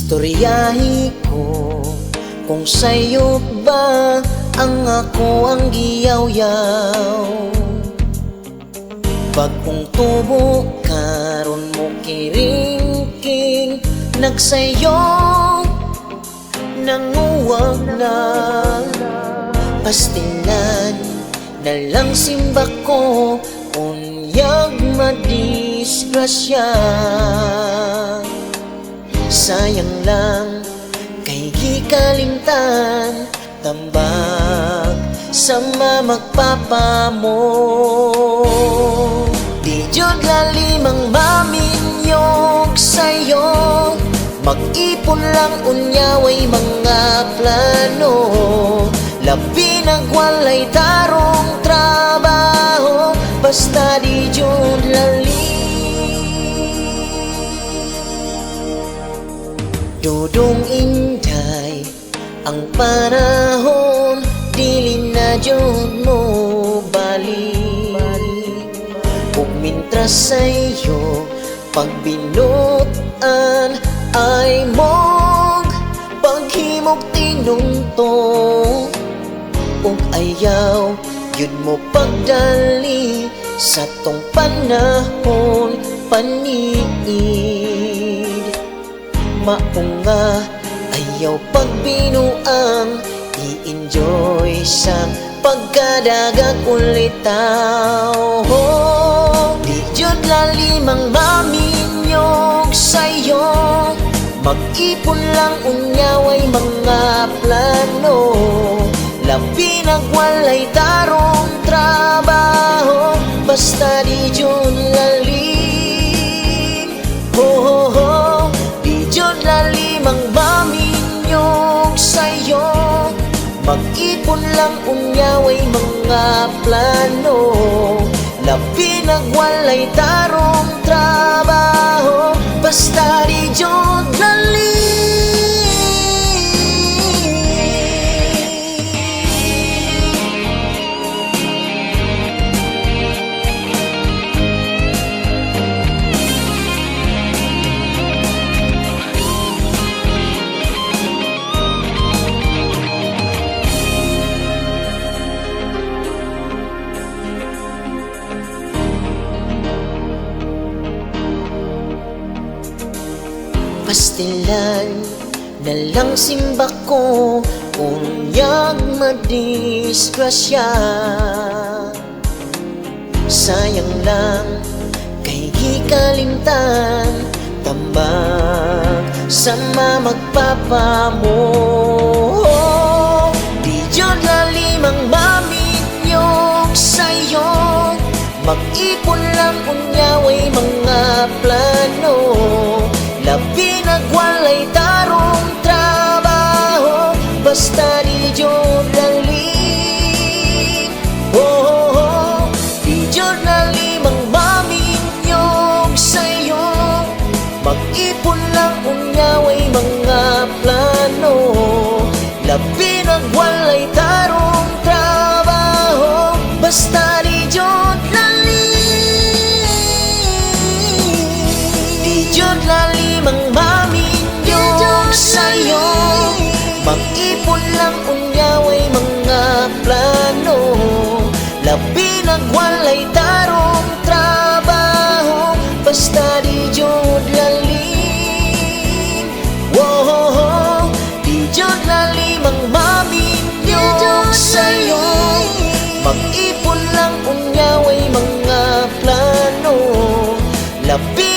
Istoryahi ko kung sa'yo ba ang ako ang giyaw-yaw. Bagong tubo karon mo kiringking, nagsayo nanguwag na. Pastilan na lang simba ko, unyag madisgrasya. Sayang lang kay gikalimtan, tambag sa mamagpapa mo. Di jud lalimang maminyog sa'yo, mag-ipon lang unyaway mga plano. Labi nagwalay tarong trabaho, basta di jud lalim. Dudong inday ang panahon, dili na jud mo balik. Ug mintras sa'yo pagbinutan ay mong paghimog tinungtong. Ug ayaw yun mo pagdali sa tong panahon paniid. Maunga ayaw pagbinuang, i-enjoy sa pagkadagat ulitaw. Di jud lalimang maminyog sa'yo, mag-ipon lang unyaway mga plano. Labi nagwalay tarong trabaho, basta di jud lalim. Di jud lalimang maminyog sa'yo, mag-ipon lang unyaway mga plano. Labi nagwalay tarong trabaho, basta di jud lalim. Pastilan na lang simba ko, unyag madisgrasya. Sayang lang kay gikalimtan, tambag sa mamagpapa mo. Di jud lalimang maminyog sa'yo, mag-ipon lang unyaway mga plano. Labi nagwalay tarong trabaho, basta di jud lalim. Di jud lalimang maminyog sa'yo, mag-ipon lang unyaway mga plano. Labi nagwalay tarong trabaho, basta di jud lalim. Di jud lalimang maminyog sa'yo, mag-ipon lang unyaway mga plano. Labi nagwalay tarong trabaho, basta di jud lalim. Di jud lalimang maminyog sa'yo, mag-ipon lang unyaway mga plano. Labi